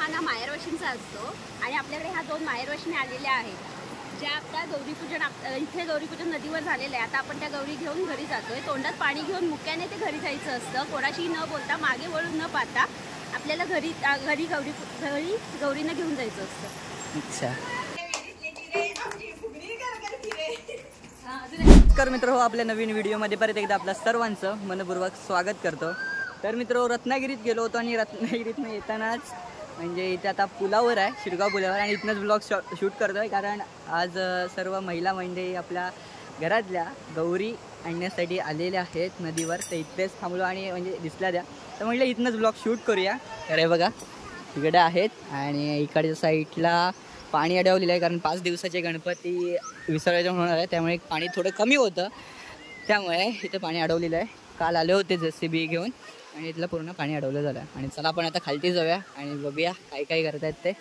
मान हा माहेरवाशींचा असतो आणि आपल्याकडे ह्या 2 माहेरवाशिनी आलेल्या आहेत, ज्या आपल्या गौरीपूजन इथे गौरीपूजन नदीवर झालेलं आहे. आता आपण त्या गौरी घेऊन घरी जातोय. तोंडात पाणी घेऊन मुक्याने ते घरी जायचं असतं. कोणाशी न बोलता, मागे वळून न पाहता आपल्याला घरी गौरींना घेऊन जायचं असतं. अच्छा. नमस्कार मित्र हो, आपल्या नवीन व्हिडिओमध्ये परत एकदा आपल्या सर्वांचं मनपूर्वक स्वागत करतो. तर मित्र रत्नागिरीत गेलो होतो आणि रत्नागिरीतनं येतानाच म्हणजे इथे आता पुलावर आहे, शिरगाव पुलावर, आणि इथनंच ब्लॉग शूट करतो आहे. कारण आज सर्व महिला मंडळी आपल्या घरातल्या गौरी आणण्यासाठी आलेल्या आहेत नदीवर. तर इथेच थांबलो आणि म्हणजे दिसल्या द्या, तर म्हटलं इथनंच ब्लॉग शूट करूया. तर हे बघा इकडे आहेत आणि इकडच्या साईडला पाणी अडवलेलं आहे, कारण 5 दिवसाचे गणपती विसर्जन होणार आहे, त्यामुळे पाणी थोडं कमी होतं, त्यामुळे इथं पाणी अडवलेलं आहे. काल आले होते JCB घेऊन आणि इथलं पूर्ण पाणी अडवलं झालं. आणि चला आपण आता खालती जाऊया आणि बघूया काय काय करतायत ते.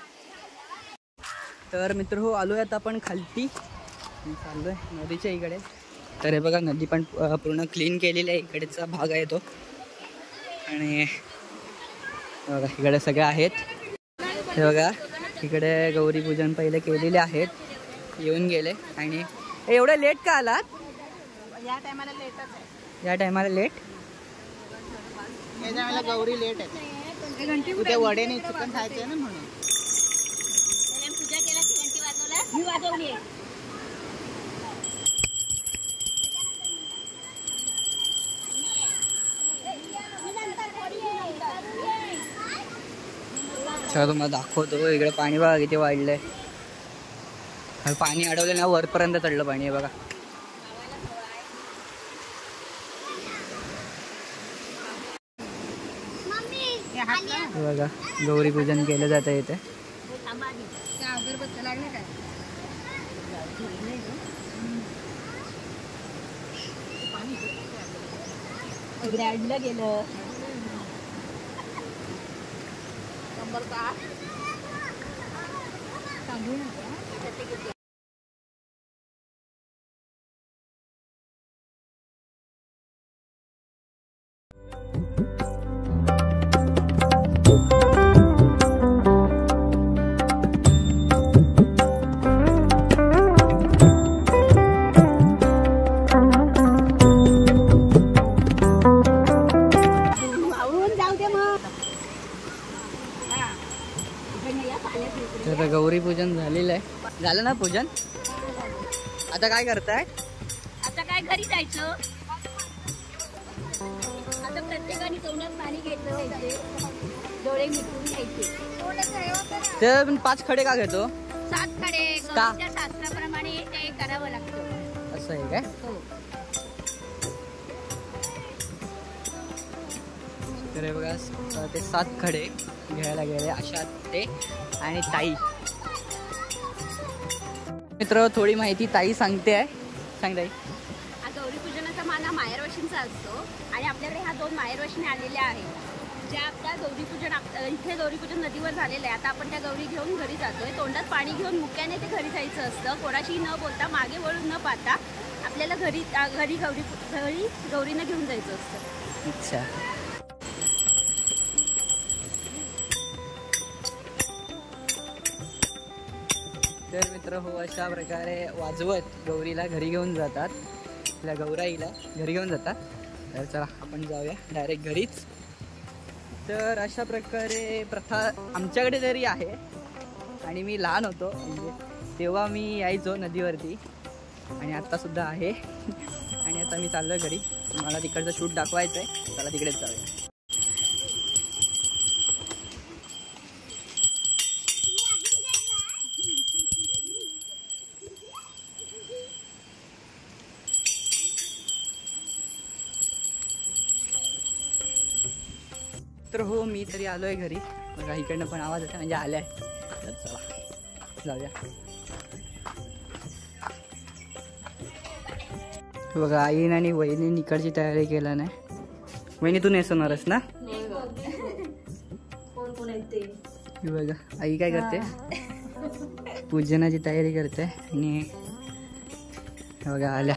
तर मित्र हो, आलो आहे आता आपण खालती, चाललो आहे नदीच्या इकडे. तर हे बघा नदी पण पूर्ण क्लीन केलेली आहे, इकडेचा भाग आहे तो. आणि बघा इकडे सगळे आहेत. हे बघा इकडे गौरी पूजन पहिले केलेले आहेत, येऊन गेले. आणि एवढं लेट का आलात? या टायमाला लेटच आहे. या टायमाला लेट? या टायमाला गौरी लेट आहे. उद्या वडेने चिकन खायचं ना, म्हणून पूजा केला की घंटी वाजवला. मी वाजवली. चला तुम्हाला दाखवतो. इकडे पाणी बघा किती वाढलंय. पाणी अडवलं ना, वरपर्यंत चढलं पाणी. आहे बघा बघा गौरी पूजन केलं जात आहे इथे. इकडे अडलं गेलं. तर गौरी पूजन झालेलं आहे. झालं ना पूजन? आता काय करताय? आता काय घरी जायचं. आता प्रत्येकाने तोंडात पाणी घ्यायचं, डोळे मिटून घ्यायचे. ते 5 खडे का घेतो? 7 खडे गौरीच्या शास्त्राप्रमाणे ते करावं लागतं. असं आहे काय? हो. तर हे बघा ते 7 खडे घ्यायला गेले अशा ते. आणि ताई मित्र थोडी माहिती ताई सांगते आहे. सांग ताई. गौरी पूजनाचा मान हा माहेरवाशींचा असतो आणि आपल्याकडे ह्या 2 माहेरवाशिनी आलेल्या आहेत, ज्या आपल्या इथे गौरीपूजन नदीवर झालेलं आहे. आता आपण त्या गौरी घेऊन घरी जातोय. तोंडात पाणी घेऊन मुक्याने ते घरी जायचं असतं. कोणाशी न बोलता, मागे वळून न पाहता आपल्याला घरी गौरींना घेऊन जायचं असतं. अच्छा. तर मित्र हो, अशा प्रकारे वाजवत गौरीला घरी घेऊन जातात, आपल्या गौराईला घरी घेऊन जातात. तर चला आपण जाऊया डायरेक्ट घरीच. तर अशा प्रकारे प्रथा आमच्याकडे तरी आहे. आणि मी लहान होतो म्हणजे तेव्हा मी यायचो नदीवरती, आणि आत्तासुद्धा आहे. आणि आता मी चाललो घरी. मला तिकडचं शूट दाखवायचं आहे. चला तिकडेच जाऊया. तर हो, मी तरी आलो आहे घरी. बघा इकडनं पण आवाज येतो, म्हणजे आले आहे. तर चला जाऊया. बघा आईन आणि वहिनी इकडची तयारी केला नाही. वहिनी तू नेसवणारच ना? बघा आई काय करते, पूजनाची तयारी करते. आणि बघा आल्या.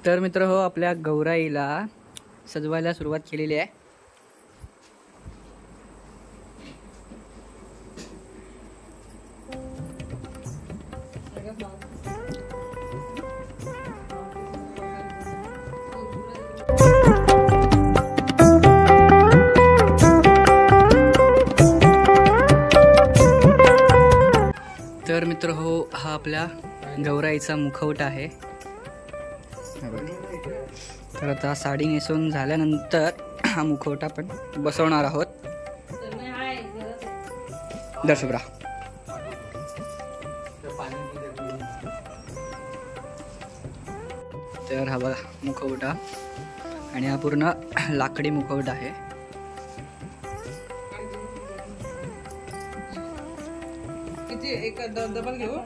तर मित्र हो, आपल्या गौराईला सजवायला सुरुवात केलेली आहे. तर मित्र हो, हा आपल्या गौराईचा मुखवटा आहे. तर आता साडी नेसून झाल्यानंतर हा मुखवटा आपण बसवणार आहोत. दर्शक राहा. तर हा बघा मुखवटा, आणि हा पूर्ण लाकडी मुखवटा आहे. एक डबल घेऊ.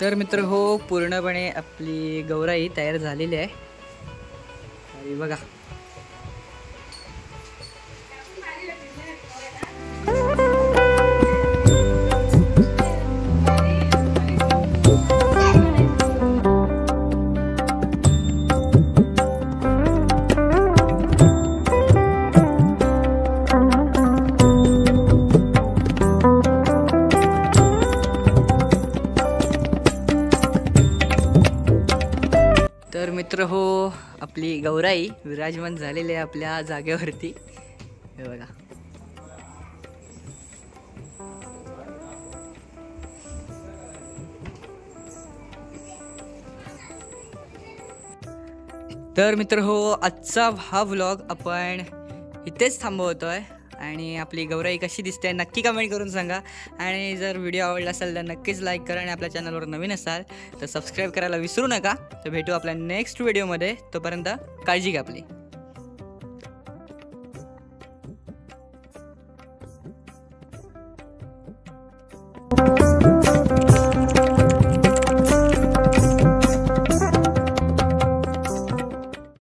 तर मित्र हो, पूर्णपणे आपली गौराई तयार झालेली आहे. आणि बघा तर मित्र हो, आपली गौराई विराजमान झालेली आहे आपल्या जागेवरती. हे बघा. तर मित्र हो, आजचा हा व्लॉग आपण इथेच थांबवतोय. आणि आपली गौराई कशी दिसते नक्की कमेंट करून सांगा. आणि जर व्हिडिओ आवडला असेल तर नक्कीच लाईक करा. आणि आपल्या चॅनलवर नवीन असाल तर सबस्क्राईब करायला विसरू नका. तर भेटू आपल्या नेक्स्ट व्हिडिओमध्ये. तोपर्यंत काळजी घ्या आपली.